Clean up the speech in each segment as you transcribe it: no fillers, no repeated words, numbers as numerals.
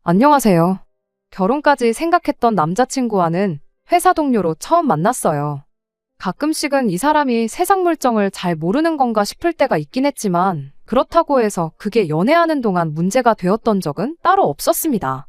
안녕하세요. 결혼까지 생각했던 남자친구와는 회사 동료로 처음 만났어요. 가끔씩은 이 사람이 세상 물정을 잘 모르는 건가 싶을 때가 있긴 했지만 그렇다고 해서 그게 연애하는 동안 문제가 되었던 적은 따로 없었습니다.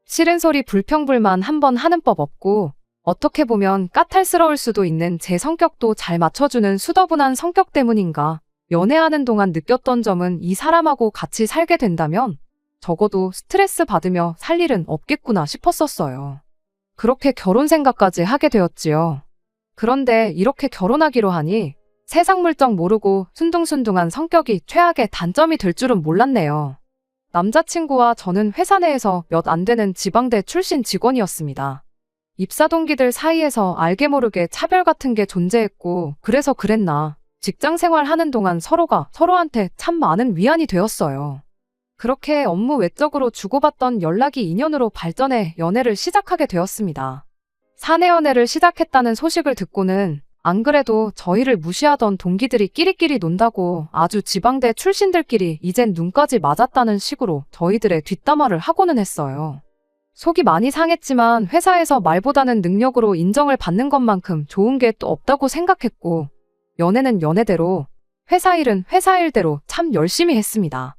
싫은 소리 불평불만 한번 하는 법 없고 어떻게 보면 까탈스러울 수도 있는 제 성격도 잘 맞춰주는 수더분한 성격 때문인가 연애하는 동안 느꼈던 점은 이 사람하고 같이 살게 된다면 적어도 스트레스 받으며 살 일은 없겠구나 싶었었어요. 그렇게 결혼 생각까지 하게 되었지요. 그런데 이렇게 결혼하기로 하니 세상 물정 모르고 순둥순둥한 성격이 최악의 단점이 될 줄은 몰랐네요. 남자친구와 저는 회사 내에서 몇 안 되는 지방대 출신 직원이었습니다. 입사 동기들 사이에서 알게 모르게 차별 같은 게 존재했고 그래서 그랬나 직장 생활하는 동안 서로가 서로한테 참 많은 위안이 되었어요. 그렇게 업무 외적으로 주고받던 연락이 인연으로 발전해 연애를 시작하게 되었습니다. 사내 연애를 시작했다는 소식을 듣고는 안 그래도 저희를 무시하던 동기들이 끼리끼리 논다고 아주 지방대 출신들끼리 이젠 눈까지 맞았다는 식으로 저희들의 뒷담화를 하고는 했어요. 속이 많이 상했지만 회사에서 말보다는 능력으로 인정을 받는 것만큼 좋은 게 또 없다고 생각했고 연애는 연애대로 회사 일은 회사 일대로 참 열심히 했습니다.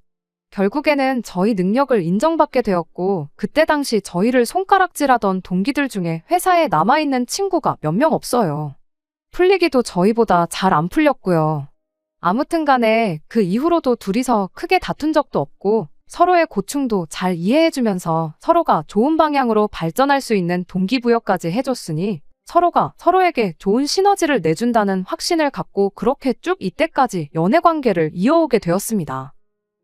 결국에는 저희 능력을 인정받게 되었고 그때 당시 저희를 손가락질하던 동기들 중에 회사에 남아있는 친구가 몇 명 없어요. 풀리기도 저희보다 잘 안 풀렸고요. 아무튼 간에 그 이후로도 둘이서 크게 다툰 적도 없고 서로의 고충도 잘 이해해주면서 서로가 좋은 방향으로 발전할 수 있는 동기부여까지 해줬으니 서로가 서로에게 좋은 시너지를 내준다는 확신을 갖고 그렇게 쭉 이때까지 연애관계를 이어오게 되었습니다.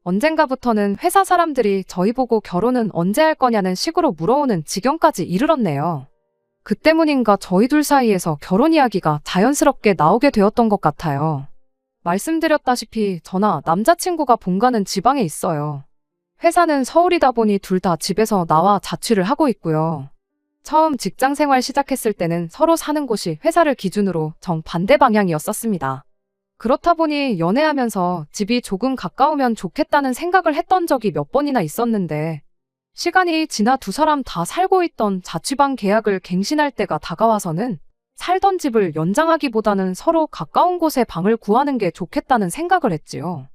언젠가부터는 회사 사람들이 저희 보고 결혼은 언제 할 거냐는 식으로 물어오는 지경까지 이르렀네요. 그 때문인가 저희 둘 사이에서 결혼 이야기가 자연스럽게 나오게 되었던 것 같아요. 말씀드렸다시피 저나 남자친구가 본가는 지방에 있어요. 회사는 서울이다 보니 둘 다 집에서 나와 자취를 하고 있고요. 처음 직장 생활 시작했을 때는 서로 사는 곳이 회사를 기준으로 정반대 방향이었었습니다. 그렇다 보니 연애하면서 집이 조금 가까우면 좋겠다는 생각을 했던 적이 몇 번이나 있었는데 시간이 지나 두 사람 다 살고 있던 자취방 계약을 갱신할 때가 다가와서는 살던 집을 연장하기보다는 서로 가까운 곳에 방을 구하는 게 좋겠다는 생각을 했지요.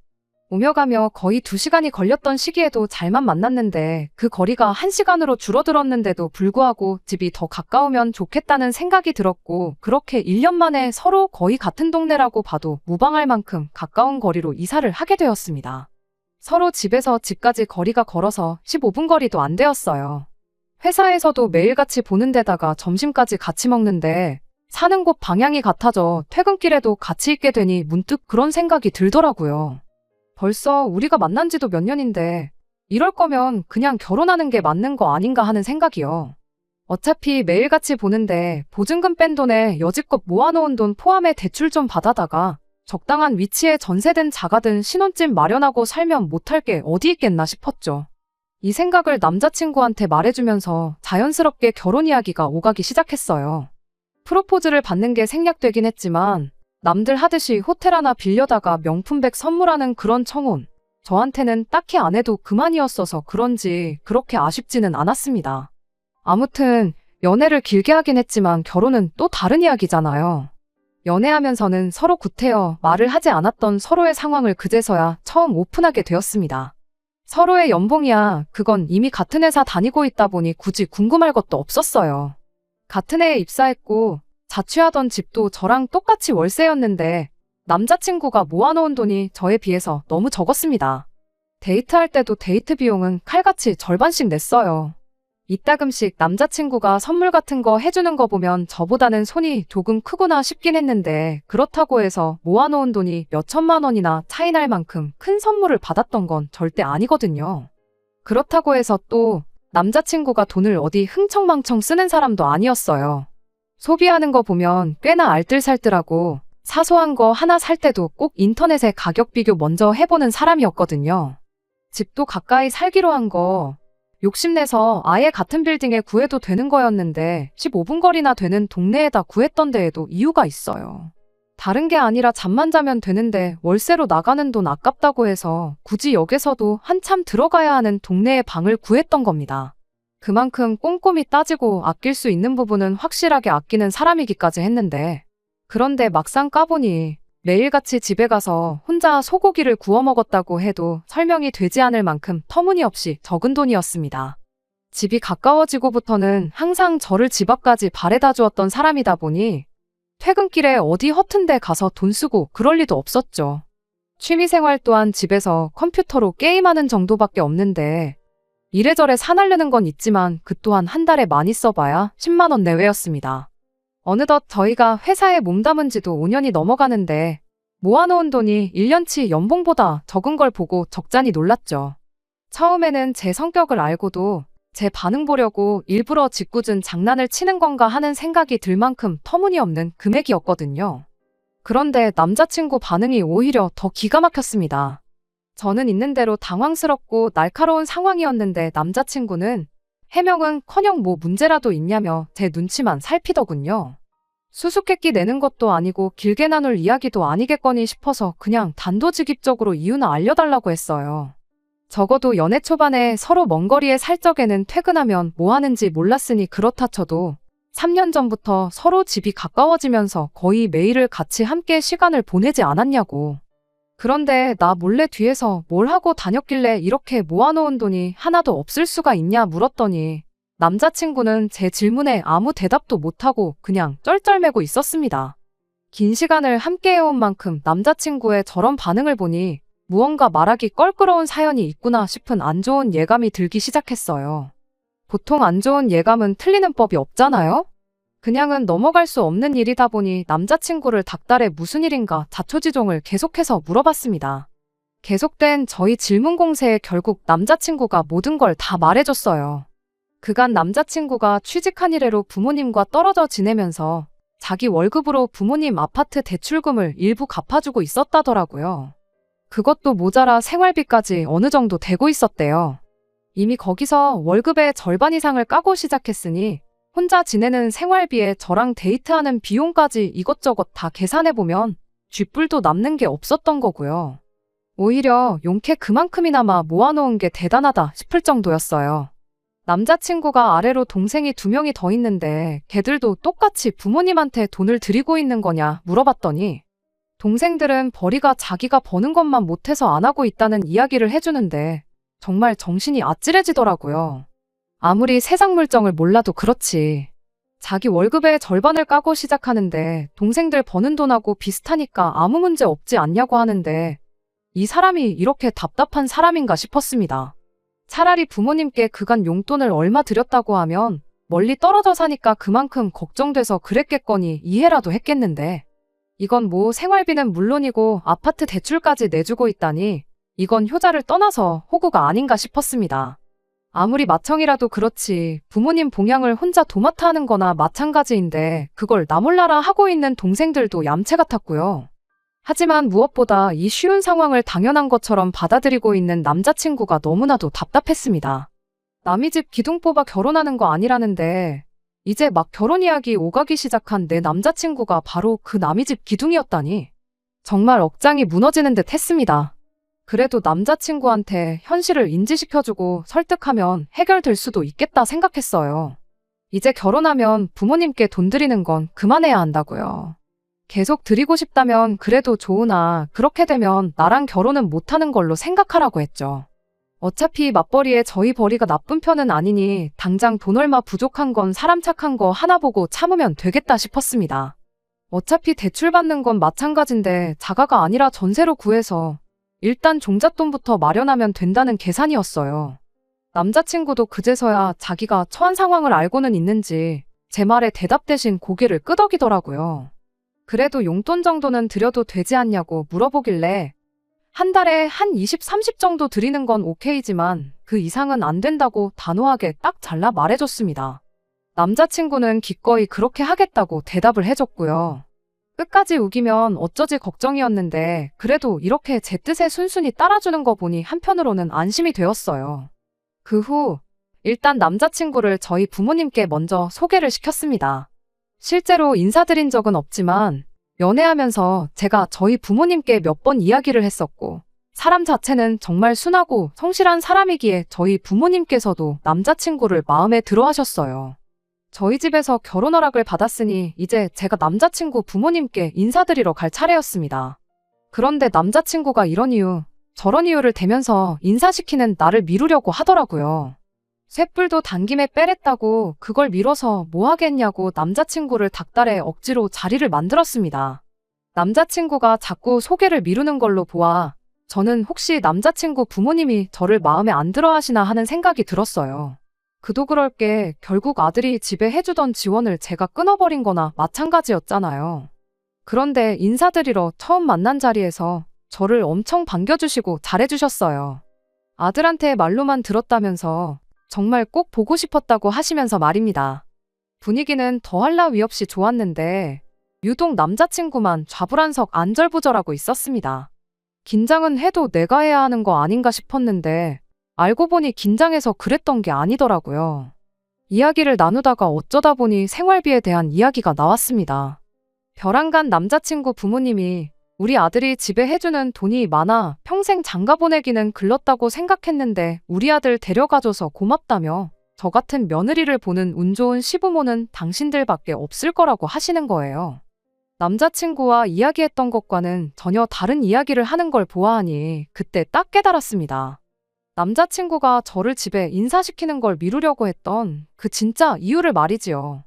오며 가며 거의 2시간이 걸렸던 시기에도 잘만 만났는데 그 거리가 1시간으로 줄어들었는데도 불구하고 집이 더 가까우면 좋겠다는 생각이 들었고 그렇게 1년 만에 서로 거의 같은 동네라고 봐도 무방할 만큼 가까운 거리로 이사를 하게 되었습니다. 서로 집에서 집까지 거리가 걸어서 15분 거리도 안 되었어요. 회사에서도 매일같이 보는 데다가 점심까지 같이 먹는데 사는 곳 방향이 같아져 퇴근길에도 같이 있게 되니 문득 그런 생각이 들더라고요. 벌써 우리가 만난 지도 몇 년인데 이럴 거면 그냥 결혼하는 게 맞는 거 아닌가 하는 생각이요. 어차피 매일같이 보는데 보증금 뺀 돈에 여지껏 모아놓은 돈 포함해 대출 좀 받아다가 적당한 위치에 전세든 자가든 신혼집 마련하고 살면 못할 게 어디 있겠나 싶었죠. 이 생각을 남자친구한테 말해주면서 자연스럽게 결혼 이야기가 오가기 시작했어요. 프로포즈를 받는 게 생략되긴 했지만 남들 하듯이 호텔 하나 빌려다가 명품백 선물하는 그런 청혼. 저한테는 딱히 안 해도 그만이었어서 그런지 그렇게 아쉽지는 않았습니다. 아무튼 연애를 길게 하긴 했지만 결혼은 또 다른 이야기잖아요. 연애하면서는 서로 구태여 말을 하지 않았던 서로의 상황을 그제서야 처음 오픈하게 되었습니다. 서로의 연봉이야 그건 이미 같은 회사 다니고 있다 보니 굳이 궁금할 것도 없었어요. 같은 해에 입사했고 자취하던 집도 저랑 똑같이 월세였는데 남자친구가 모아놓은 돈이 저에 비해서 너무 적었습니다. 데이트할 때도 데이트 비용은 칼같이 절반씩 냈어요. 이따금씩 남자친구가 선물 같은 거 해주는 거 보면 저보다는 손이 조금 크구나 싶긴 했는데 그렇다고 해서 모아놓은 돈이 몇 천만 원이나 차이 날 만큼 큰 선물을 받았던 건 절대 아니거든요. 그렇다고 해서 또 남자친구가 돈을 어디 흥청망청 쓰는 사람도 아니었어요. 소비하는 거 보면 꽤나 알뜰살뜰하고 사소한 거 하나 살 때도 꼭 인터넷에 가격 비교 먼저 해보는 사람이었거든요. 집도 가까이 살기로 한 거 욕심내서 아예 같은 빌딩에 구해도 되는 거였는데 15분 거리나 되는 동네에다 구했던 데에도 이유가 있어요. 다른 게 아니라 잠만 자면 되는데 월세로 나가는 돈 아깝다고 해서 굳이 역에서도 한참 들어가야 하는 동네에 방을 구했던 겁니다. 그만큼 꼼꼼히 따지고 아낄 수 있는 부분은 확실하게 아끼는 사람이기까지 했는데, 그런데 막상 까보니 매일같이 집에 가서 혼자 소고기를 구워 먹었다고 해도 설명이 되지 않을 만큼 터무니없이 적은 돈이었습니다. 집이 가까워지고부터는 항상 저를 집 앞까지 바래다 주었던 사람이다 보니 퇴근길에 어디 허튼 데 가서 돈 쓰고 그럴 리도 없었죠. 취미생활 또한 집에서 컴퓨터로 게임하는 정도밖에 없는데 이래저래 사날르는 건 있지만 그 또한 한 달에 많이 써봐야 10만 원 내외였습니다. 어느덧 저희가 회사에 몸담은 지도 5년이 넘어가는데 모아놓은 돈이 1년치 연봉보다 적은 걸 보고 적잖이 놀랐죠. 처음에는 제 성격을 알고도 제 반응 보려고 일부러 짓궂은 장난을 치는 건가 하는 생각이 들 만큼 터무니없는 금액이었거든요. 그런데 남자친구 반응이 오히려 더 기가 막혔습니다. 저는 있는 대로 당황스럽고 날카로운 상황이었는데 남자친구는 해명은커녕 뭐 문제라도 있냐며 제 눈치만 살피더군요. 수수께끼 내는 것도 아니고 길게 나눌 이야기도 아니겠거니 싶어서 그냥 단도직입적으로 이유는 알려달라고 했어요. 적어도 연애 초반에 서로 먼 거리에 살 적에는 퇴근하면 뭐 하는지 몰랐으니 그렇다 쳐도 3년 전부터 서로 집이 가까워지면서 거의 매일을 같이 함께 시간을 보내지 않았냐고. 그런데 나 몰래 뒤에서 뭘 하고 다녔길래 이렇게 모아놓은 돈이 하나도 없을 수가 있냐 물었더니 남자친구는 제 질문에 아무 대답도 못하고 그냥 쩔쩔매고 있었습니다. 긴 시간을 함께 해온 만큼 남자친구의 저런 반응을 보니 무언가 말하기 껄끄러운 사연이 있구나 싶은 안 좋은 예감이 들기 시작했어요. 보통 안 좋은 예감은 틀리는 법이 없잖아요? 그냥은 넘어갈 수 없는 일이다 보니 남자친구를 닥달해 무슨 일인가 자초지종을 계속해서 물어봤습니다. 계속된 저희 질문 공세에 결국 남자친구가 모든 걸 다 말해줬어요. 그간 남자친구가 취직한 이래로 부모님과 떨어져 지내면서 자기 월급으로 부모님 아파트 대출금을 일부 갚아주고 있었다더라고요. 그것도 모자라 생활비까지 어느 정도 되고 있었대요. 이미 거기서 월급의 절반 이상을 까고 시작했으니 혼자 지내는 생활비에 저랑 데이트하는 비용까지 이것저것 다 계산해보면 쥐뿔도 남는 게 없었던 거고요. 오히려 용케 그만큼이나마 모아놓은 게 대단하다 싶을 정도였어요. 남자친구가 아래로 동생이 2명이 더 있는데 걔들도 똑같이 부모님한테 돈을 드리고 있는 거냐 물어봤더니 동생들은 벌이가 자기가 버는 것만 못해서 안 하고 있다는 이야기를 해주는데 정말 정신이 아찔해지더라고요. 아무리 세상 물정을 몰라도 그렇지. 자기 월급의 절반을 까고 시작하는데 동생들 버는 돈하고 비슷하니까 아무 문제 없지 않냐고 하는데 이 사람이 이렇게 답답한 사람인가 싶었습니다. 차라리 부모님께 그간 용돈을 얼마 드렸다고 하면 멀리 떨어져 사니까 그만큼 걱정돼서 그랬겠거니 이해라도 했겠는데 이건 뭐 생활비는 물론이고 아파트 대출까지 내주고 있다니 이건 효자를 떠나서 호구가 아닌가 싶었습니다. 아무리 맏형이라도 그렇지 부모님 봉양을 혼자 도맡아 하는 거나 마찬가지인데 그걸 나 몰라라 하고 있는 동생들도 얌체 같았고요. 하지만 무엇보다 이 쉬운 상황을 당연한 것처럼 받아들이고 있는 남자친구가 너무나도 답답했습니다. 남의 집 기둥 뽑아 결혼하는 거 아니라는데 이제 막 결혼 이야기 오가기 시작한 내 남자친구가 바로 그 남의 집 기둥이었다니 정말 억장이 무너지는 듯 했습니다. 그래도 남자친구한테 현실을 인지시켜주고 설득하면 해결될 수도 있겠다 생각했어요. 이제 결혼하면 부모님께 돈 드리는 건 그만해야 한다고요. 계속 드리고 싶다면 그래도 좋으나 그렇게 되면 나랑 결혼은 못하는 걸로 생각하라고 했죠. 어차피 맞벌이에 저희 벌이가 나쁜 편은 아니니 당장 돈 얼마 부족한 건 사람 착한 거 하나 보고 참으면 되겠다 싶었습니다. 어차피 대출 받는 건 마찬가지인데 자가가 아니라 전세로 구해서 일단 종잣돈부터 마련하면 된다는 계산이었어요. 남자친구도 그제서야 자기가 처한 상황을 알고는 있는지 제 말에 대답 대신 고개를 끄덕이더라고요. 그래도 용돈 정도는 드려도 되지 않냐고 물어보길래 한 달에 한 20, 30 정도 드리는 건 오케이지만 그 이상은 안 된다고 단호하게 딱 잘라 말해줬습니다. 남자친구는 기꺼이 그렇게 하겠다고 대답을 해줬고요. 끝까지 우기면 어쩌지 걱정이었는데 그래도 이렇게 제 뜻에 순순히 따라주는 거 보니 한편으로는 안심이 되었어요. 그 후 일단 남자친구를 저희 부모님께 먼저 소개를 시켰습니다. 실제로 인사드린 적은 없지만 연애하면서 제가 저희 부모님께 몇 번 이야기를 했었고 사람 자체는 정말 순하고 성실한 사람이기에 저희 부모님께서도 남자친구를 마음에 들어 하셨어요. 저희 집에서 결혼 허락을 받았으니 이제 제가 남자친구 부모님께 인사드리러 갈 차례였습니다. 그런데 남자친구가 이런 이유, 저런 이유를 대면서 인사시키는 나를 미루려고 하더라고요. 쇳불도 당김에 빼랬다고 그걸 미뤄서 뭐 하겠냐고 남자친구를 닥달해 억지로 자리를 만들었습니다. 남자친구가 자꾸 소개를 미루는 걸로 보아 저는 혹시 남자친구 부모님이 저를 마음에 안 들어 하시나 하는 생각이 들었어요. 그도 그럴 게 결국 아들이 집에 해주던 지원을 제가 끊어버린 거나 마찬가지였잖아요. 그런데 인사드리러 처음 만난 자리에서 저를 엄청 반겨주시고 잘해주셨어요. 아들한테 말로만 들었다면서 정말 꼭 보고 싶었다고 하시면서 말입니다. 분위기는 더할 나위 없이 좋았는데 유독 남자친구만 좌불안석 안절부절하고 있었습니다. 긴장은 해도 내가 해야 하는 거 아닌가 싶었는데 알고 보니 긴장해서 그랬던 게 아니더라고요. 이야기를 나누다가 어쩌다 보니 생활비에 대한 이야기가 나왔습니다. 벼랑간 남자친구 부모님이 우리 아들이 집에 해주는 돈이 많아 평생 장가 보내기는 글렀다고 생각했는데 우리 아들 데려가줘서 고맙다며 저 같은 며느리를 보는 운 좋은 시부모는 당신들밖에 없을 거라고 하시는 거예요. 남자친구와 이야기했던 것과는 전혀 다른 이야기를 하는 걸 보아하니 그때 딱 깨달았습니다. 남자친구가 저를 집에 인사시키는 걸 미루려고 했던 그 진짜 이유를 말이지요.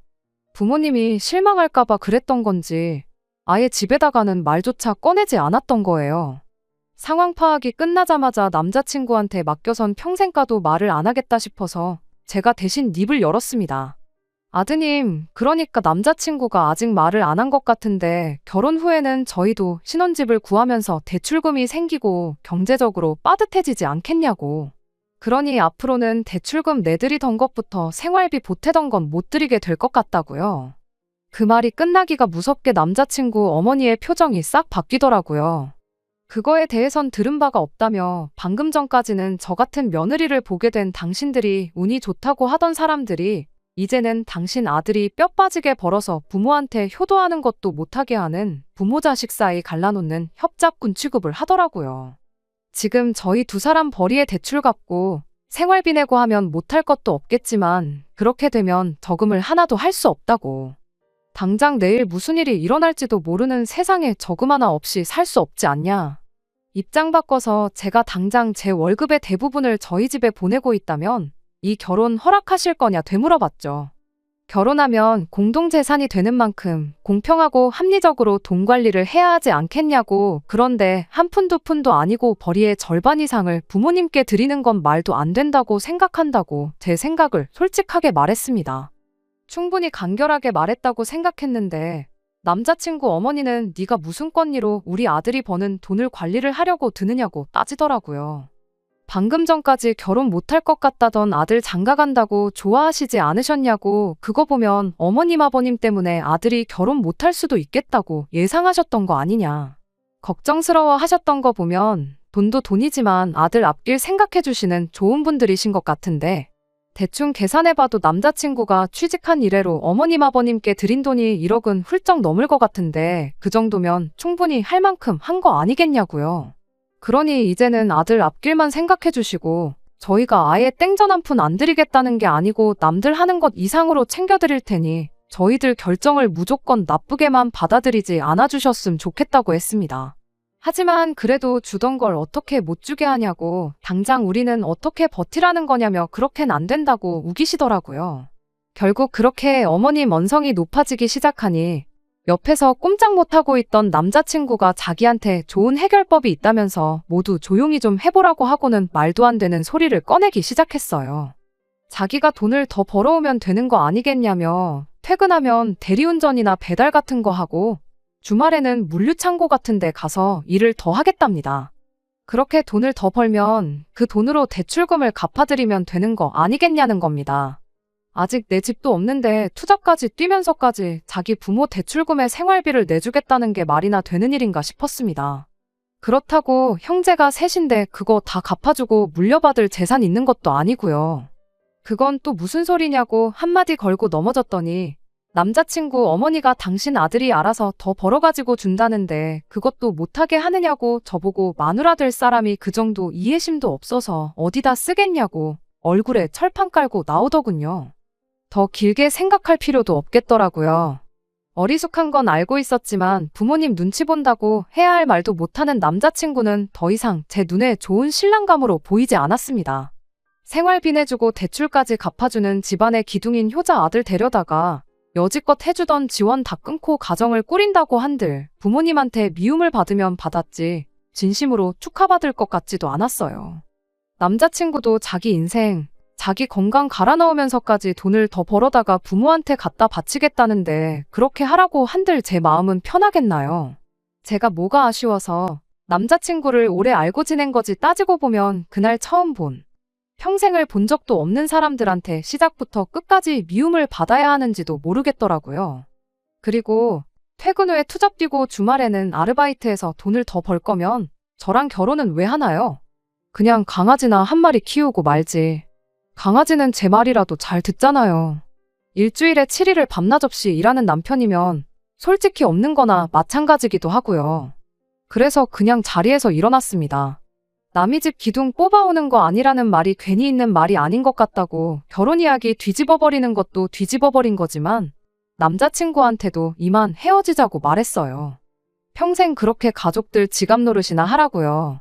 부모님이 실망할까봐 그랬던 건지 아예 집에다가는 말조차 꺼내지 않았던 거예요. 상황 파악이 끝나자마자 남자친구한테 맡겨선 평생 가도 말을 안 하겠다 싶어서 제가 대신 입을 열었습니다. 아드님, 그러니까 남자친구가 아직 말을 안 한 것 같은데 결혼 후에는 저희도 신혼집을 구하면서 대출금이 생기고 경제적으로 빠듯해지지 않겠냐고. 그러니 앞으로는 대출금 내드리던 것부터 생활비 보태던 건 못 드리게 될 것 같다고요. 그 말이 끝나기가 무섭게 남자친구 어머니의 표정이 싹 바뀌더라고요. 그거에 대해선 들은 바가 없다며 방금 전까지는 저 같은 며느리를 보게 된 당신들이 운이 좋다고 하던 사람들이 이제는 당신 아들이 뼈 빠지게 벌어서 부모한테 효도하는 것도 못하게 하는 부모 자식 사이 갈라놓는 협잡군 취급을 하더라고요. 지금 저희 두 사람 벌이에 대출 갚고 생활비 내고 하면 못할 것도 없겠지만 그렇게 되면 저금을 하나도 할 수 없다고. 당장 내일 무슨 일이 일어날지도 모르는 세상에 저금 하나 없이 살 수 없지 않냐. 입장 바꿔서 제가 당장 제 월급의 대부분을 저희 집에 보내고 있다면 이 결혼 허락하실 거냐 되물어봤죠. 결혼하면 공동재산이 되는 만큼 공평하고 합리적으로 돈 관리를 해야 하지 않겠냐고. 그런데 한 푼 두 푼도 아니고 벌이의 절반 이상을 부모님께 드리는 건 말도 안 된다고 생각한다고 제 생각을 솔직하게 말했습니다. 충분히 간결하게 말했다고 생각했는데 남자친구 어머니는 네가 무슨 권리로 우리 아들이 버는 돈을 관리를 하려고 드느냐고 따지더라고요. 방금 전까지 결혼 못할 것 같다던 아들 장가 간다고 좋아하시지 않으셨냐고. 그거 보면 어머님 아버님 때문에 아들이 결혼 못할 수도 있겠다고 예상하셨던 거 아니냐. 걱정스러워 하셨던 거 보면 돈도 돈이지만 아들 앞길 생각해 주시는 좋은 분들이신 것 같은데 대충 계산해봐도 남자친구가 취직한 이래로 어머님 아버님께 드린 돈이 1억은 훌쩍 넘을 것 같은데 그 정도면 충분히 할 만큼 한 거 아니겠냐고요. 그러니 이제는 아들 앞길만 생각해 주시고 저희가 아예 땡전 한 푼 안 드리겠다는 게 아니고 남들 하는 것 이상으로 챙겨드릴 테니 저희들 결정을 무조건 나쁘게만 받아들이지 않아주셨음 좋겠다고 했습니다. 하지만 그래도 주던 걸 어떻게 못 주게 하냐고 당장 우리는 어떻게 버티라는 거냐며 그렇게는 안 된다고 우기시더라고요. 결국 그렇게 어머님 언성이 높아지기 시작하니 옆에서 꼼짝 못하고 있던 남자친구가 자기한테 좋은 해결법이 있다면서 모두 조용히 좀 해보라고 하고는 말도 안 되는 소리를 꺼내기 시작했어요. 자기가 돈을 더 벌어오면 되는 거 아니겠냐며 퇴근하면 대리운전이나 배달 같은 거 하고 주말에는 물류창고 같은 데 가서 일을 더 하겠답니다. 그렇게 돈을 더 벌면 그 돈으로 대출금을 갚아드리면 되는 거 아니겠냐는 겁니다. 아직 내 집도 없는데 투자까지 뛰면서까지 자기 부모 대출금에 생활비를 내주겠다는 게 말이나 되는 일인가 싶었습니다. 그렇다고 형제가 셋인데 그거 다 갚아주고 물려받을 재산 있는 것도 아니고요. 그건 또 무슨 소리냐고 한마디 걸고 넘어졌더니 남자친구 어머니가 당신 아들이 알아서 더 벌어가지고 준다는데 그것도 못하게 하느냐고 저보고 마누라 될 사람이 그 정도 이해심도 없어서 어디다 쓰겠냐고 얼굴에 철판 깔고 나오더군요. 더 길게 생각할 필요도 없겠더라고요. 어리숙한 건 알고 있었지만 부모님 눈치 본다고 해야 할 말도 못하는 남자친구는 더 이상 제 눈에 좋은 신랑감으로 보이지 않았습니다. 생활비 내주고 대출까지 갚아주는 집안의 기둥인 효자 아들 데려다가 여지껏 해주던 지원 다 끊고 가정을 꾸린다고 한들 부모님한테 미움을 받으면 받았지 진심으로 축하받을 것 같지도 않았어요. 남자친구도 자기 인생, 자기 건강 갈아 넣으면서까지 돈을 더 벌어다가 부모한테 갖다 바치겠다는데 그렇게 하라고 한들 제 마음은 편하겠나요? 제가 뭐가 아쉬워서 남자친구를 오래 알고 지낸 거지 따지고 보면 그날 처음 평생을 본 적도 없는 사람들한테 시작부터 끝까지 미움을 받아야 하는지도 모르겠더라고요. 그리고 퇴근 후에 투잡 뛰고 주말에는 아르바이트해서 돈을 더 벌 거면 저랑 결혼은 왜 하나요? 그냥 강아지나 한 마리 키우고 말지. 강아지는 제 말이라도 잘 듣잖아요. 일주일에 7일을 밤낮 없이 일하는 남편이면 솔직히 없는 거나 마찬가지기도 하고요. 그래서 그냥 자리에서 일어났습니다. 남의 집 기둥 뽑아오는 거 아니라는 말이 괜히 있는 말이 아닌 것 같다고 결혼 이야기 뒤집어버리는 것도 뒤집어버린 거지만 남자친구한테도 이만 헤어지자고 말했어요. 평생 그렇게 가족들 지갑 노릇이나 하라고요.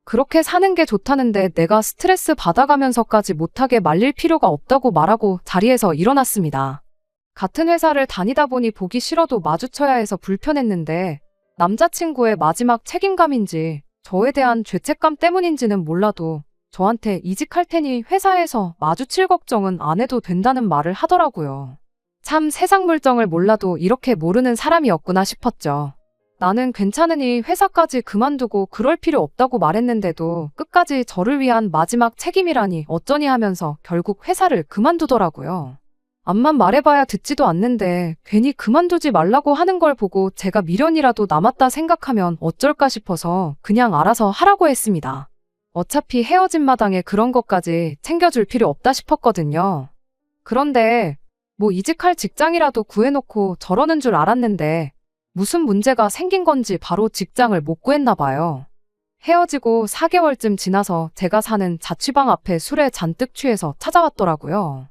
그렇게 사는 게 좋다는데 내가 스트레스 받아가면서까지 못하게 말릴 필요가 없다고 말하고 자리에서 일어났습니다. 같은 회사를 다니다 보니 보기 싫어도 마주쳐야 해서 불편했는데 남자친구의 마지막 책임감인지 저에 대한 죄책감 때문인지는 몰라도 저한테 이직할 테니 회사에서 마주칠 걱정은 안 해도 된다는 말을 하더라고요. 참 세상 물정을 몰라도 이렇게 모르는 사람이었구나 싶었죠. 나는 괜찮으니 회사까지 그만두고 그럴 필요 없다고 말했는데도 끝까지 저를 위한 마지막 책임이라니 어쩌니 하면서 결국 회사를 그만두더라고요. 앞만 말해봐야 듣지도 않는데 괜히 그만두지 말라고 하는 걸 보고 제가 미련이라도 남았다 생각하면 어쩔까 싶어서 그냥 알아서 하라고 했습니다. 어차피 헤어진 마당에 그런 것까지 챙겨줄 필요 없다 싶었거든요. 그런데 뭐 이직할 직장이라도 구해놓고 저러는 줄 알았는데 무슨 문제가 생긴 건지 바로 직장을 못 구했나 봐요. 헤어지고 4개월쯤 지나서 제가 사는 자취방 앞에 술에 잔뜩 취해서 찾아왔더라고요.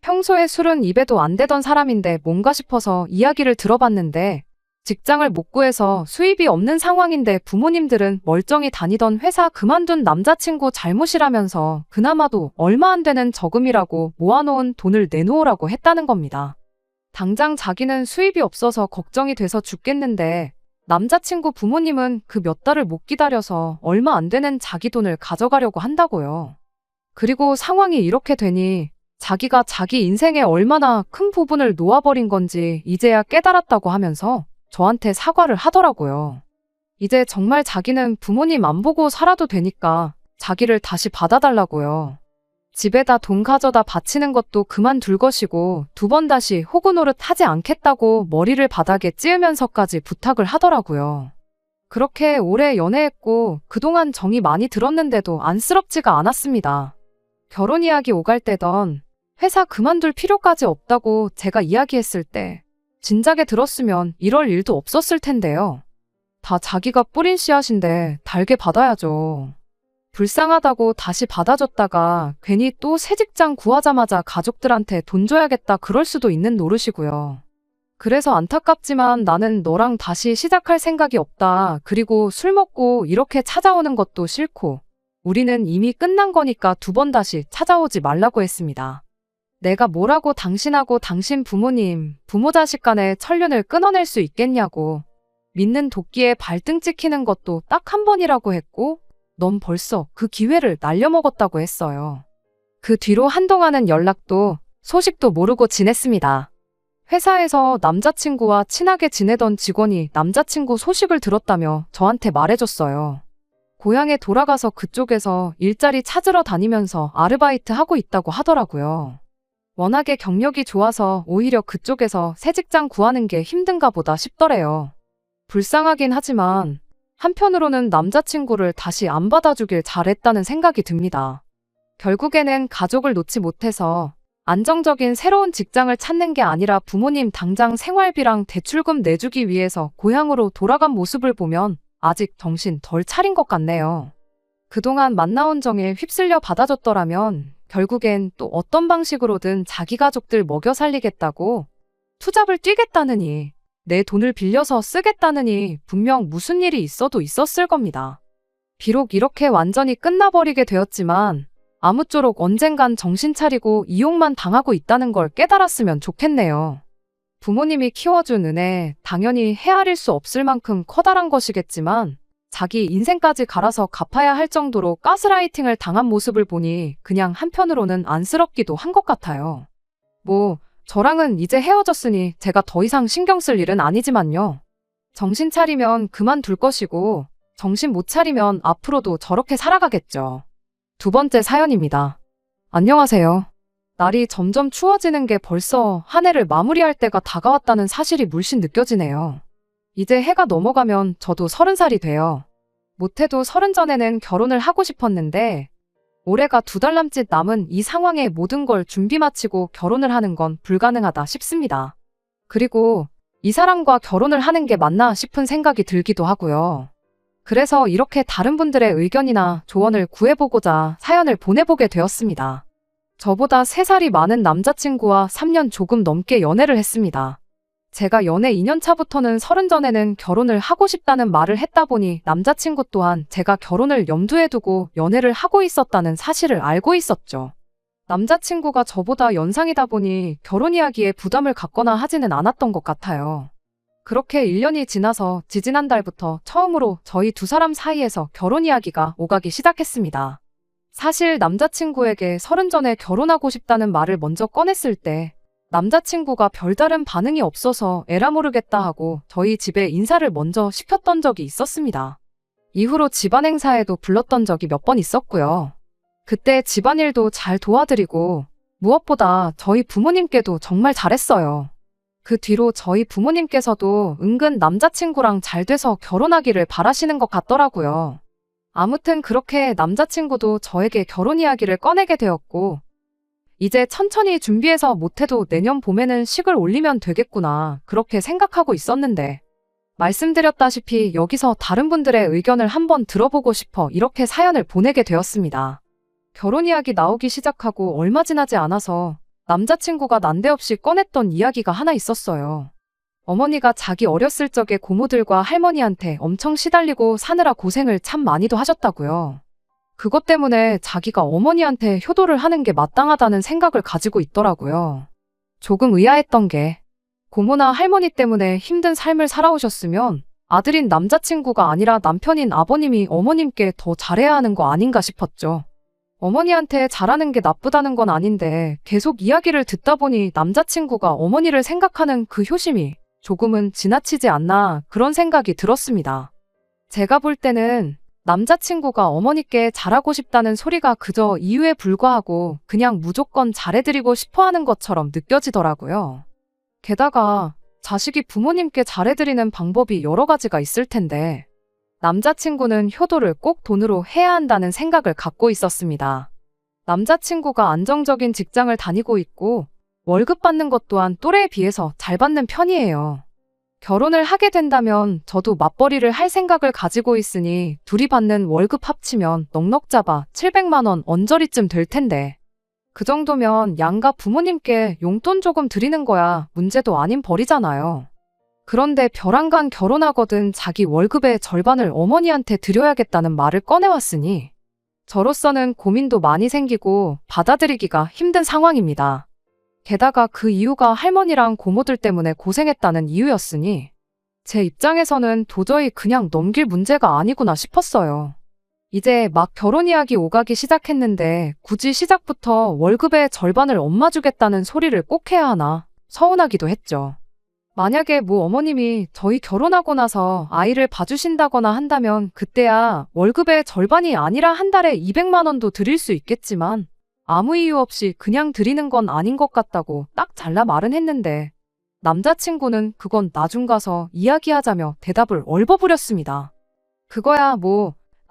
평소에 술은 입에도 안 대던 사람인데 뭔가 싶어서 이야기를 들어봤는데 직장을 못 구해서 수입이 없는 상황인데 부모님들은 멀쩡히 다니던 회사 그만둔 남자친구 잘못이라면서 그나마도 얼마 안 되는 저금이라고 모아놓은 돈을 내놓으라고 했다는 겁니다. 당장 자기는 수입이 없어서 걱정이 돼서 죽겠는데 남자친구 부모님은 그 몇 달을 못 기다려서 얼마 안 되는 자기 돈을 가져가려고 한다고요. 그리고 상황이 이렇게 되니 자기가 자기 인생에 얼마나 큰 부분을 놓아버린 건지 이제야 깨달았다고 하면서 저한테 사과를 하더라고요. 이제 정말 자기는 부모님 안 보고 살아도 되니까 자기를 다시 받아달라고요. 집에다 돈 가져다 바치는 것도 그만둘 것이고 2번 다시 호구 노릇 하지 않겠다고 머리를 바닥에 찌으면서까지 부탁을 하더라고요. 그렇게 오래 연애했고 그동안 정이 많이 들었는데도 안쓰럽지가 않았습니다. 결혼 이야기 오갈 때던 회사 그만둘 필요까지 없다고 제가 이야기했을 때 진작에 들었으면 이럴 일도 없었을 텐데요. 다 자기가 뿌린 씨앗인데 달게 받아야죠. 불쌍하다고 다시 받아줬다가 괜히 또 새 직장 구하자마자 가족들한테 돈 줘야겠다 그럴 수도 있는 노릇이고요. 그래서 안타깝지만 나는 너랑 다시 시작할 생각이 없다. 그리고 술 먹고 이렇게 찾아오는 것도 싫고 우리는 이미 끝난 거니까 2번 다시 찾아오지 말라고 했습니다. 내가 뭐라고 당신하고 당신 부모님, 부모 자식 간의 천륜을 끊어낼 수 있겠냐고. 믿는 도끼에 발등 찍히는 것도 딱 1번이라고 했고 넌 벌써 그 기회를 날려먹었다고 했어요. 그 뒤로 한동안은 연락도 소식도 모르고 지냈습니다. 회사에서 남자친구와 친하게 지내던 직원이 남자친구 소식을 들었다며 저한테 말해줬어요. 고향에 돌아가서 그쪽에서 일자리 찾으러 다니면서 아르바이트 하고 있다고 하더라고요. 워낙에 경력이 좋아서 오히려 그쪽에서 새 직장 구하는 게 힘든가 보다 싶더래요. 불쌍하긴 하지만 한편으로는 남자친구를 다시 안 받아주길 잘했다는 생각이 듭니다. 결국에는 가족을 놓지 못해서 안정적인 새로운 직장을 찾는 게 아니라 부모님 당장 생활비랑 대출금 내주기 위해서 고향으로 돌아간 모습을 보면 아직 정신 덜 차린 것 같네요. 그동안 만나온 정에 휩쓸려 받아줬더라면 결국엔 또 어떤 방식으로든 자기 가족들 먹여 살리겠다고 투잡을 뛰겠다느니 내 돈을 빌려서 쓰겠다느니 분명 무슨 일이 있어도 있었을 겁니다. 비록 이렇게 완전히 끝나버리게 되었지만 아무쪼록 언젠간 정신 차리고 이용만 당하고 있다는 걸 깨달았으면 좋겠네요. 부모님이 키워준 은혜, 당연히 헤아릴 수 없을 만큼 커다란 것이겠지만 자기 인생까지 갈아서 갚아야 할 정도로 가스라이팅을 당한 모습을 보니 그냥 한편으로는 안쓰럽기도 한 것 같아요. 저랑은 이제 헤어졌으니 제가 더 이상 신경 쓸 일은 아니지만요. 정신 차리면 그만둘 것이고 정신 못 차리면 앞으로도 저렇게 살아가겠죠. 두 번째 사연입니다. 안녕하세요. 날이 점점 추워지는 게 벌써 한 해를 마무리할 때가 다가왔다는 사실이 물씬 느껴지네요. 이제 해가 넘어가면 저도 30살이 돼요. 못해도 30 전에는 결혼을 하고 싶었는데 올해가 2달 남짓 남은 이 상황에 모든 걸 준비 마치고 결혼을 하는 건 불가능하다 싶습니다. 그리고 이 사람과 결혼을 하는 게 맞나 싶은 생각이 들기도 하고요. 그래서 이렇게 다른 분들의 의견이나 조언을 구해보고자 사연을 보내보게 되었습니다. 저보다 3살이 많은 남자친구와 3년 조금 넘게 연애를 했습니다. 제가 연애 2년 차부터는 30 전에는 결혼을 하고 싶다는 말을 했다 보니 남자친구 또한 제가 결혼을 염두에 두고 연애를 하고 있었다는 사실을 알고 있었죠. 남자친구가 저보다 연상이다 보니 결혼 이야기에 부담을 갖거나 하지는 않았던 것 같아요. 그렇게 1년이 지나서 지지난달부터 처음으로 저희 두 사람 사이에서 결혼 이야기가 오가기 시작했습니다. 사실 남자친구에게 30 전에 결혼하고 싶다는 말을 먼저 꺼냈을 때 남자친구가 별다른 반응이 없어서 에라 모르겠다 하고 저희 집에 인사를 먼저 시켰던 적이 있었습니다. 이후로 집안 행사에도 불렀던 적이 몇 번 있었고요. 그때 집안일도 잘 도와드리고 무엇보다 저희 부모님께도 정말 잘했어요. 그 뒤로 저희 부모님께서도 은근 남자친구랑 잘 돼서 결혼하기를 바라시는 것 같더라고요. 아무튼 그렇게 남자친구도 저에게 결혼 이야기를 꺼내게 되었고 이제 천천히 준비해서 못해도 내년 봄에는 식을 올리면 되겠구나 그렇게 생각하고 있었는데 말씀드렸다시피 여기서 다른 분들의 의견을 한번 들어보고 싶어 이렇게 사연을 보내게 되었습니다. 결혼 이야기 나오기 시작하고 얼마 지나지 않아서 남자친구가 난데없이 꺼냈던 이야기가 하나 있었어요. 어머니가 자기 어렸을 적에 고모들과 할머니한테 엄청 시달리고 사느라 고생을 참 많이도 하셨다고요. 그것 때문에 자기가 어머니한테 효도를 하는 게 마땅하다는 생각을 가지고 있더라고요. 조금 의아했던 게 고모나 할머니 때문에 힘든 삶을 살아오셨으면 아들인 남자친구가 아니라 남편인 아버님이 어머님께 더 잘해야 하는 거 아닌가 싶었죠. 어머니한테 잘하는 게 나쁘다는 건 아닌데 계속 이야기를 듣다 보니 남자친구가 어머니를 생각하는 그 효심이 조금은 지나치지 않나 그런 생각이 들었습니다. 제가 볼 때는 남자친구가 어머니께 잘하고 싶다는 소리가 그저 이유에 불과하고 그냥 무조건 잘해드리고 싶어하는 것처럼 느껴지더라고요. 게다가 자식이 부모님께 잘해드리는 방법이 여러 가지가 있을 텐데 남자친구는 효도를 꼭 돈으로 해야 한다는 생각을 갖고 있었습니다. 남자친구가 안정적인 직장을 다니고 있고 월급 받는 것 또한 또래에 비해서 잘 받는 편이에요. 결혼을 하게 된다면 저도 맞벌이를 할 생각을 가지고 있으니 둘이 받는 월급 합치면 넉넉 잡아 700만 원 언저리쯤 될 텐데 그 정도면 양가 부모님께 용돈 조금 드리는 거야 문제도 아닌 벌이잖아요. 그런데 벼랑간 결혼하거든 자기 월급의 절반을 어머니한테 드려야겠다는 말을 꺼내왔으니 저로서는 고민도 많이 생기고 받아들이기가 힘든 상황입니다. 게다가 그 이유가 할머니랑 고모들 때문에 고생했다는 이유였으니 제 입장에서는 도저히 그냥 넘길 문제가 아니구나 싶었어요. 이제 막 결혼 이야기 오가기 시작했는데 굳이 시작부터 월급의 절반을 엄마 주겠다는 소리를 꼭 해야 하나 서운하기도 했죠. 만약에 어머님이 저희 결혼하고 나서 아이를 봐주신다거나 한다면 그때야 월급의 절반이 아니라 한 달에 200만 원도 드릴 수 있겠지만 아무 이유 없이 그냥 드리는 건 아닌 것 같다고 딱 잘라 말은 했는데 남자친구는 그건 나중 가서 이야기하자며 대답을 얼버무렸습니다. 그거야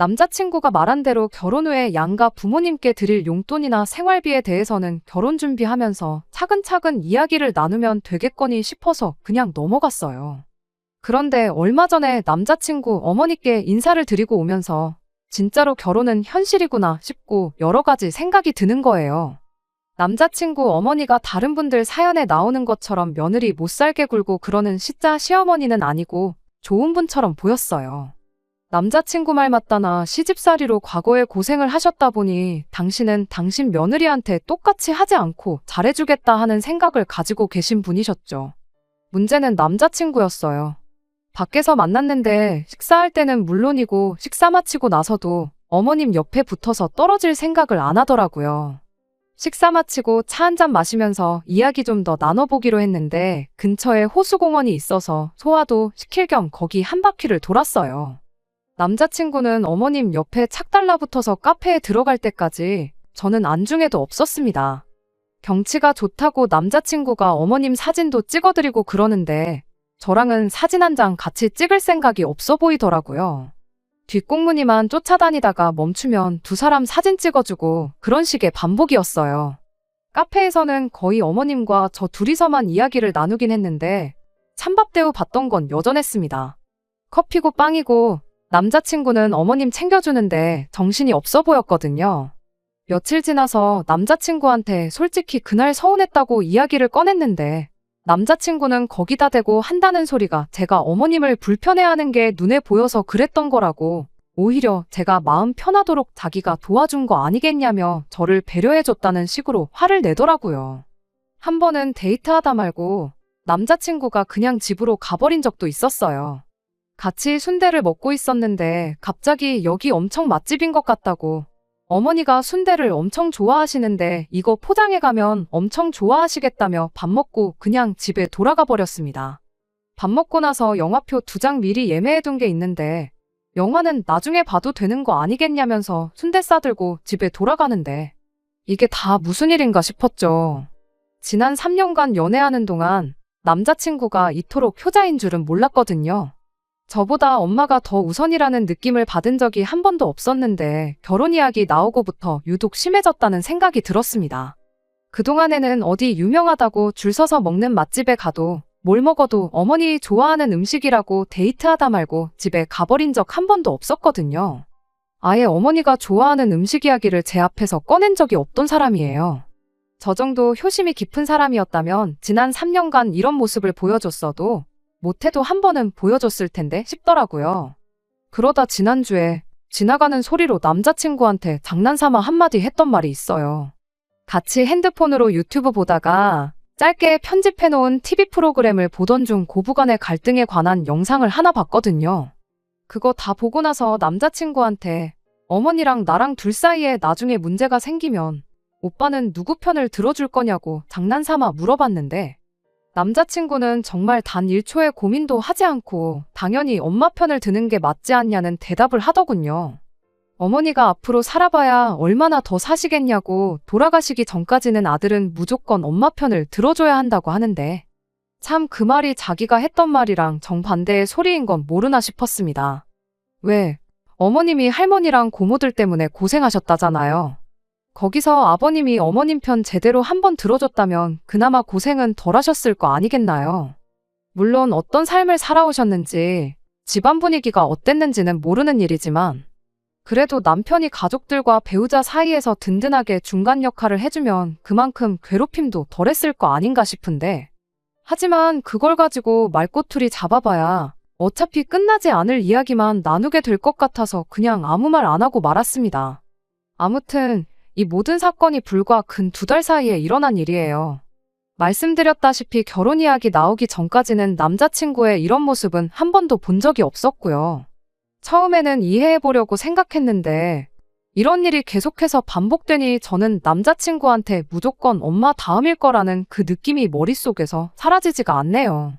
남자친구가 말한 대로 결혼 후에 양가 부모님께 드릴 용돈이나 생활비에 대해서는 결혼 준비하면서 차근차근 이야기를 나누면 되겠거니 싶어서 그냥 넘어갔어요. 그런데 얼마 전에 남자친구 어머니께 인사를 드리고 오면서 진짜로 결혼은 현실이구나 싶고 여러 가지 생각이 드는 거예요. 남자친구 어머니가 다른 분들 사연에 나오는 것처럼 며느리 못 살게 굴고 그러는 시짜 시어머니는 아니고 좋은 분처럼 보였어요. 남자친구 말 맞다나 시집살이로 과거에 고생을 하셨다 보니 당신은 당신 며느리한테 똑같이 하지 않고 잘해주겠다 하는 생각을 가지고 계신 분이셨죠. 문제는 남자친구였어요. 밖에서 만났는데 식사할 때는 물론이고 식사 마치고 나서도 어머님 옆에 붙어서 떨어질 생각을 안 하더라고요. 식사 마치고 차 한잔 마시면서 이야기 좀 더 나눠보기로 했는데 근처에 호수공원이 있어서 소화도 시킬 겸 거기 한 바퀴를 돌았어요. 남자친구는 어머님 옆에 착 달라붙어서 카페에 들어갈 때까지 저는 안중에도 없었습니다. 경치가 좋다고 남자친구가 어머님 사진도 찍어드리고 그러는데 저랑은 사진 한 장 같이 찍을 생각이 없어 보이더라고요. 뒷공무니만 쫓아다니다가 멈추면 두 사람 사진 찍어주고 그런 식의 반복이었어요. 카페에서는 거의 어머님과 저 둘이서만 이야기를 나누긴 했는데 찬밥 대우 받던 건 여전했습니다. 커피고 빵이고 남자친구는 어머님 챙겨주는데 정신이 없어 보였거든요. 며칠 지나서 남자친구한테 솔직히 그날 서운했다고 이야기를 꺼냈는데 남자친구는 거기다 대고 한다는 소리가 제가 어머님을 불편해하는 게 눈에 보여서 그랬던 거라고, 오히려 제가 마음 편하도록 자기가 도와준 거 아니겠냐며 저를 배려해줬다는 식으로 화를 내더라고요. 한 번은 데이트하다 말고 남자친구가 그냥 집으로 가버린 적도 있었어요. 같이 순대를 먹고 있었는데 갑자기 여기 엄청 맛집인 것 같다고, 어머니가 순대를 엄청 좋아하시는데 이거 포장해 가면 엄청 좋아하시겠다며 밥 먹고 그냥 집에 돌아가 버렸습니다. 밥 먹고 나서 영화표 2장 미리 예매해둔 게 있는데 영화는 나중에 봐도 되는 거 아니겠냐면서 순대 싸들고 집에 돌아가는데 이게 다 무슨 일인가 싶었죠. 지난 3년간 연애하는 동안 남자친구가 이토록 효자인 줄은 몰랐거든요. 저보다 엄마가 더 우선이라는 느낌을 받은 적이 한 번도 없었는데 결혼 이야기 나오고부터 유독 심해졌다는 생각이 들었습니다. 그동안에는 어디 유명하다고 줄 서서 먹는 맛집에 가도 뭘 먹어도 어머니 좋아하는 음식이라고 데이트하다 말고 집에 가버린 적 한 번도 없었거든요. 아예 어머니가 좋아하는 음식 이야기를 제 앞에서 꺼낸 적이 없던 사람이에요. 저 정도 효심이 깊은 사람이었다면 지난 3년간 이런 모습을 보여줬어도 못해도 한 번은 보여줬을 텐데 싶더라고요. 그러다 지난주에 지나가는 소리로 남자친구한테 장난삼아 한마디 했던 말이 있어요. 같이 핸드폰으로 유튜브 보다가 짧게 편집해놓은 TV 프로그램을 보던 중 고부간의 갈등에 관한 영상을 하나 봤거든요. 그거 다 보고 나서 남자친구한테 어머니랑 나랑 둘 사이에 나중에 문제가 생기면 오빠는 누구 편을 들어줄 거냐고 장난삼아 물어봤는데 남자친구는 정말 단 1초의 고민도 하지 않고 당연히 엄마 편을 드는 게 맞지 않냐는 대답을 하더군요. 어머니가 앞으로 살아봐야 얼마나 더 사시겠냐고 돌아가시기 전까지는 아들은 무조건 엄마 편을 들어줘야 한다고 하는데 참 그 말이 자기가 했던 말이랑 정반대의 소리인 건 모르나 싶었습니다. 왜? 어머님이 할머니랑 고모들 때문에 고생하셨다잖아요. 거기서 아버님이 어머님 편 제대로 한번 들어줬다면 그나마 고생은 덜 하셨을 거 아니겠나요? 물론 어떤 삶을 살아오셨는지 집안 분위기가 어땠는지는 모르는 일이지만 그래도 남편이 가족들과 배우자 사이에서 든든하게 중간 역할을 해주면 그만큼 괴롭힘도 덜했을 거 아닌가 싶은데 하지만 그걸 가지고 말꼬투리 잡아봐야 어차피 끝나지 않을 이야기만 나누게 될 것 같아서 그냥 아무 말 안 하고 말았습니다. 아무튼 이 모든 사건이 불과 근 2달 사이에 일어난 일이에요. 말씀드렸다시피 결혼 이야기 나오기 전까지는 남자친구의 이런 모습은 한 번도 본 적이 없었고요. 처음에는 이해해보려고 생각했는데 이런 일이 계속해서 반복되니 저는 남자친구한테 무조건 엄마 다음일 거라는 그 느낌이 머릿속에서 사라지지가 않네요.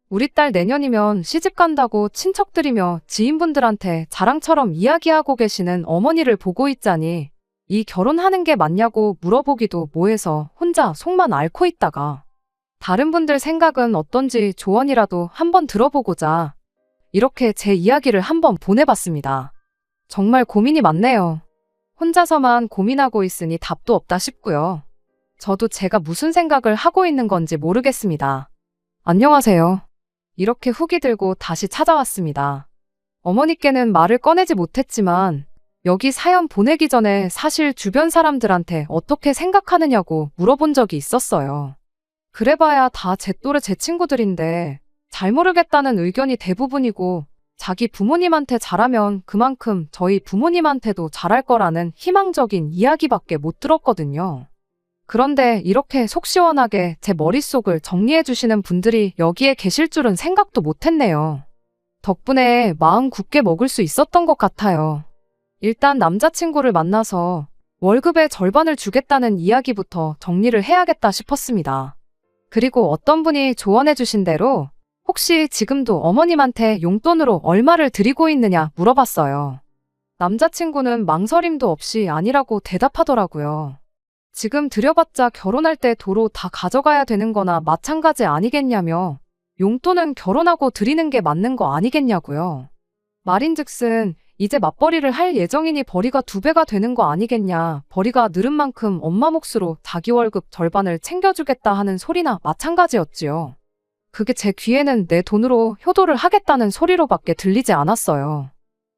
우리 딸 내년이면 시집 간다고 친척들이며 지인분들한테 자랑처럼 이야기하고 계시는 어머니를 보고 있자니 이 결혼하는 게 맞냐고 물어보기도 뭐해서 혼자 속만 앓고 있다가 다른 분들 생각은 어떤지 조언이라도 한번 들어보고자 이렇게 제 이야기를 한번 보내봤습니다. 정말 고민이 많네요. 혼자서만 고민하고 있으니 답도 없다 싶고요. 저도 제가 무슨 생각을 하고 있는 건지 모르겠습니다. 안녕하세요. 이렇게 후기 들고 다시 찾아왔습니다. 어머니께는 말을 꺼내지 못했지만 여기 사연 보내기 전에 사실 주변 사람들한테 어떻게 생각하느냐고 물어본 적이 있었어요. 그래봐야 다 제 또래 제 친구들인데 잘 모르겠다는 의견이 대부분이고 자기 부모님한테 잘하면 그만큼 저희 부모님한테도 잘할 거라는 희망적인 이야기밖에 못 들었거든요. 그런데 이렇게 속 시원하게 제 머릿속을 정리해 주시는 분들이 여기에 계실 줄은 생각도 못했네요. 덕분에 마음 굳게 먹을 수 있었던 것 같아요. 일단 남자친구를 만나서 월급의 절반을 주겠다는 이야기부터 정리를 해야겠다 싶었습니다. 그리고 어떤 분이 조언해 주신 대로 혹시 지금도 어머님한테 용돈으로 얼마를 드리고 있느냐 물어봤어요. 남자친구는 망설임도 없이 아니라고 대답하더라고요. 지금 드려봤자 결혼할 때 도로 다 가져가야 되는 거나 마찬가지 아니겠냐며 용돈은 결혼하고 드리는 게 맞는 거 아니겠냐고요. 말인즉슨 이제 맞벌이를 할 예정이니 벌이가 2배가 되는 거 아니겠냐. 벌이가 늘은 만큼 엄마 몫으로 자기 월급 절반을 챙겨주겠다 하는 소리나 마찬가지였지요. 그게 제 귀에는 내 돈으로 효도를 하겠다는 소리로밖에 들리지 않았어요.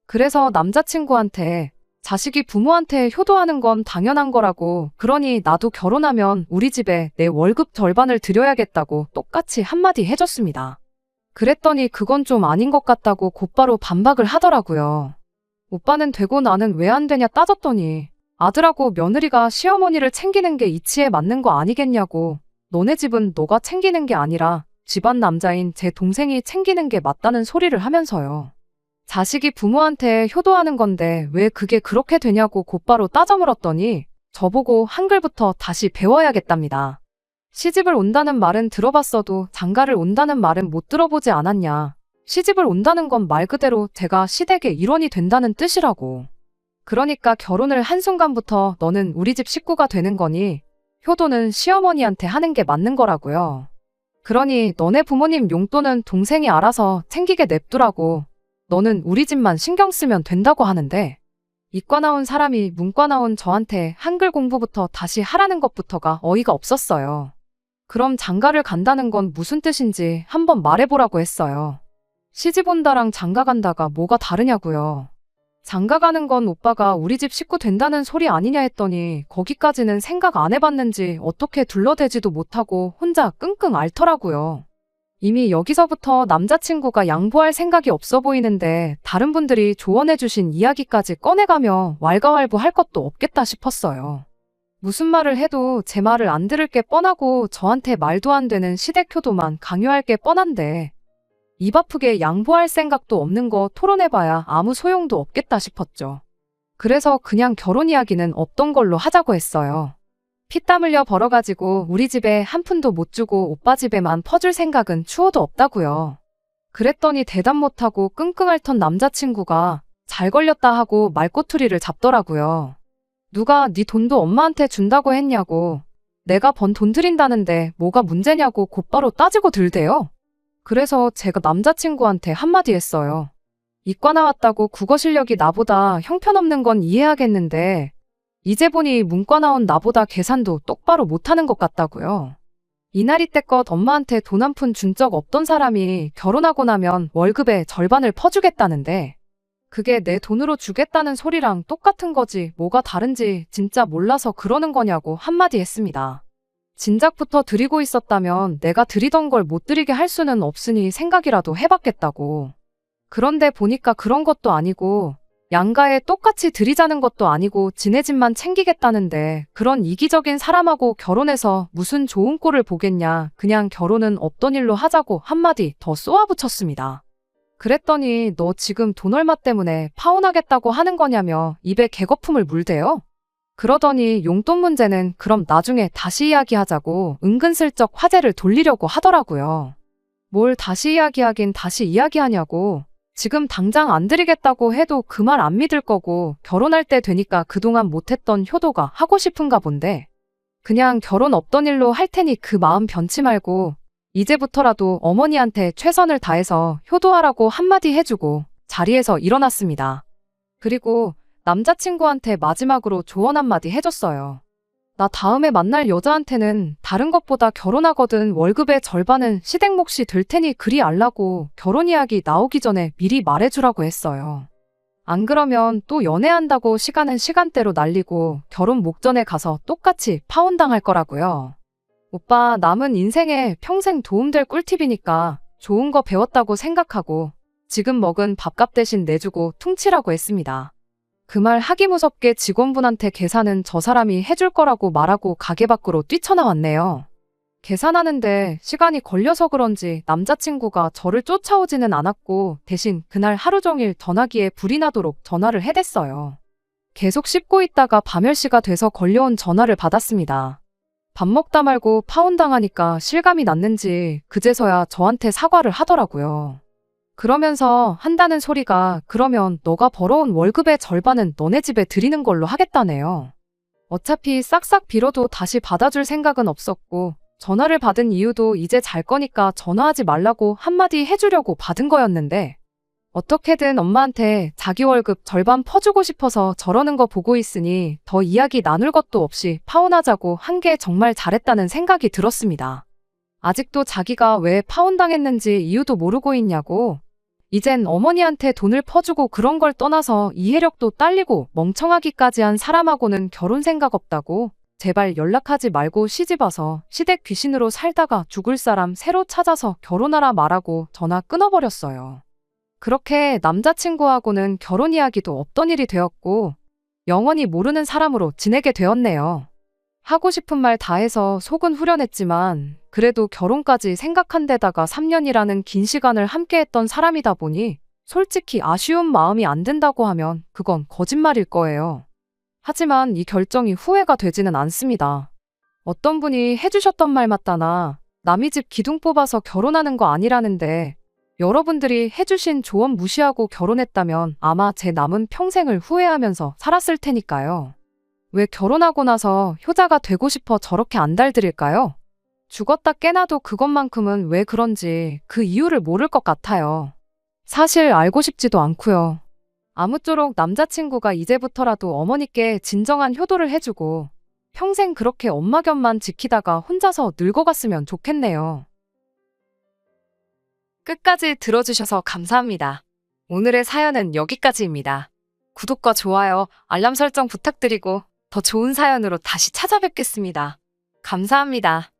그래서 남자친구한테 자식이 부모한테 효도하는 건 당연한 거라고, 그러니 나도 결혼하면 우리 집에 내 월급 절반을 드려야겠다고 똑같이 한마디 해줬습니다. 그랬더니 그건 좀 아닌 것 같다고 곧바로 반박을 하더라고요. 오빠는 되고 나는 왜 안 되냐 따졌더니 아들하고 며느리가 시어머니를 챙기는 게 이치에 맞는 거 아니겠냐고, 너네 집은 너가 챙기는 게 아니라 집안 남자인 제 동생이 챙기는 게 맞다는 소리를 하면서요. 자식이 부모한테 효도하는 건데 왜 그게 그렇게 되냐고 곧바로 따져 물었더니 저보고 한글부터 다시 배워야겠답니다. 시집을 온다는 말은 들어봤어도 장가를 온다는 말은 못 들어보지 않았냐. 시집을 온다는 건 말 그대로 제가 시댁의 일원이 된다는 뜻이라고. 그러니까 결혼을 한순간부터 너는 우리 집 식구가 되는 거니 효도는 시어머니한테 하는 게 맞는 거라고요. 그러니 너네 부모님 용돈은 동생이 알아서 챙기게 냅두라고. 너는 우리 집만 신경 쓰면 된다고 하는데, 이과 나온 사람이 문과 나온 저한테 한글 공부부터 다시 하라는 것부터가 어이가 없었어요. 그럼 장가를 간다는 건 무슨 뜻인지 한번 말해보라고 했어요. 시집 온다랑 장가 간다가 뭐가 다르냐고요. 장가 가는 건 오빠가 우리 집 식구 된다는 소리 아니냐 했더니 거기까지는 생각 안 해봤는지 어떻게 둘러대지도 못하고 혼자 끙끙 앓더라고요. 이미 여기서부터 남자친구가 양보할 생각이 없어 보이는데 다른 분들이 조언해주신 이야기까지 꺼내가며 왈가왈부할 것도 없겠다 싶었어요. 무슨 말을 해도 제 말을 안 들을 게 뻔하고 저한테 말도 안 되는 시댁 효도만 강요할 게 뻔한데 입 아프게 양보할 생각도 없는 거 토론해봐야 아무 소용도 없겠다 싶었죠. 그래서 그냥 결혼 이야기는 없던 걸로 하자고 했어요. 피땀 흘려 벌어가지고 우리 집에 한 푼도 못 주고 오빠 집에만 퍼줄 생각은 추호도 없다고요. 그랬더니 대답 못하고 끙끙 앓던 남자친구가 잘 걸렸다 하고 말꼬투리를 잡더라고요. 누가 네 돈도 엄마한테 준다고 했냐고, 내가 번 돈 드린다는데 뭐가 문제냐고 곧바로 따지고 들대요. 그래서 제가 남자친구한테 한마디 했어요. 이과 나왔다고 국어 실력이 나보다 형편없는 건 이해하겠는데 이제 보니 문과 나온 나보다 계산도 똑바로 못하는 것 같다고요. 이날이 때껏 엄마한테 돈 한 푼 준 적 없던 사람이 결혼하고 나면 월급의 절반을 퍼주겠다는데 그게 내 돈으로 주겠다는 소리랑 똑같은 거지 뭐가 다른지 진짜 몰라서 그러는 거냐고 한마디 했습니다. 진작부터 드리고 있었다면 내가 드리던 걸 못 드리게 할 수는 없으니 생각이라도 해봤겠다고. 그런데 보니까 그런 것도 아니고 양가에 똑같이 드리자는 것도 아니고 지네 집만 챙기겠다는데 그런 이기적인 사람하고 결혼해서 무슨 좋은 꼴을 보겠냐. 그냥 결혼은 없던 일로 하자고 한마디 더 쏘아붙였습니다. 그랬더니 너 지금 돈 얼마 때문에 파혼하겠다고 하는 거냐며 입에 개거품을 물대요. 그러더니 용돈 문제는 그럼 나중에 다시 이야기하자고 은근슬쩍 화제를 돌리려고 하더라고요. 뭘 다시 이야기하긴 다시 이야기하냐고. 지금 당장 안 드리겠다고 해도 그 말 안 믿을 거고 결혼할 때 되니까 그동안 못했던 효도가 하고 싶은가 본데 그냥 결혼 없던 일로 할 테니 그 마음 변치 말고 이제부터라도 어머니한테 최선을 다해서 효도하라고 한마디 해주고 자리에서 일어났습니다. 그리고 남자친구한테 마지막으로 조언 한마디 해줬어요. 나 다음에 만날 여자한테는 다른 것보다 결혼하거든 월급의 절반은 시댁 몫이 될 테니 그리 알라고 결혼 이야기 나오기 전에 미리 말해주라고 했어요. 안 그러면 또 연애한다고 시간은 시간대로 날리고 결혼 목전에 가서 똑같이 파혼당할 거라고요. 오빠, 남은 인생에 평생 도움될 꿀팁이니까 좋은 거 배웠다고 생각하고 지금 먹은 밥값 대신 내주고 퉁치라고 했습니다. 그 말 하기 무섭게 직원분한테 계산은 저 사람이 해줄 거라고 말하고 가게 밖으로 뛰쳐나왔네요. 계산하는데 시간이 걸려서 그런지 남자친구가 저를 쫓아오지는 않았고 대신 그날 하루 종일 전화기에 불이 나도록 전화를 해댔어요. 계속 씹고 있다가 밤10시가 돼서 걸려온 전화를 받았습니다. 밥 먹다 말고 파혼당하니까 실감이 났는지 그제서야 저한테 사과를 하더라고요. 그러면서 한다는 소리가 그러면 너가 벌어온 월급의 절반은 너네 집에 드리는 걸로 하겠다네요. 어차피 싹싹 빌어도 다시 받아줄 생각은 없었고 전화를 받은 이유도 이제 잘 거니까 전화하지 말라고 한마디 해주려고 받은 거였는데 어떻게든 엄마한테 자기 월급 절반 퍼주고 싶어서 저러는 거 보고 있으니 더 이야기 나눌 것도 없이 파혼하자고 한 게 정말 잘했다는 생각이 들었습니다. 아직도 자기가 왜 파혼당했는지 이유도 모르고 있냐고. 이젠 어머니한테 돈을 퍼주고 그런 걸 떠나서 이해력도 딸리고 멍청하기까지 한 사람하고는 결혼 생각 없다고. 제발 연락하지 말고 시집와서 시댁 귀신으로 살다가 죽을 사람 새로 찾아서 결혼하라 말하고 전화 끊어버렸어요. 그렇게 남자친구하고는 결혼 이야기도 없던 일이 되었고 영원히 모르는 사람으로 지내게 되었네요. 하고 싶은 말 다 해서 속은 후련했지만 그래도 결혼까지 생각한 데다가 3년이라는 긴 시간을 함께했던 사람이다 보니 솔직히 아쉬운 마음이 안 든다고 하면 그건 거짓말일 거예요. 하지만 이 결정이 후회가 되지는 않습니다. 어떤 분이 해주셨던 말 맞다나 남의 집 기둥 뽑아서 결혼하는 거 아니라는데 여러분들이 해주신 조언 무시하고 결혼했다면 아마 제 남은 평생을 후회하면서 살았을 테니까요. 왜 결혼하고 나서 효자가 되고 싶어 저렇게 안달들일까요? 죽었다 깨나도 그것만큼은 왜 그런지 그 이유를 모를 것 같아요. 사실 알고 싶지도 않고요. 아무쪼록 남자친구가 이제부터라도 어머니께 진정한 효도를 해주고 평생 그렇게 엄마 곁만 지키다가 혼자서 늙어갔으면 좋겠네요. 끝까지 들어주셔서 감사합니다. 오늘의 사연은 여기까지입니다. 구독과 좋아요, 알람 설정 부탁드리고 더 좋은 사연으로 다시 찾아뵙겠습니다. 감사합니다.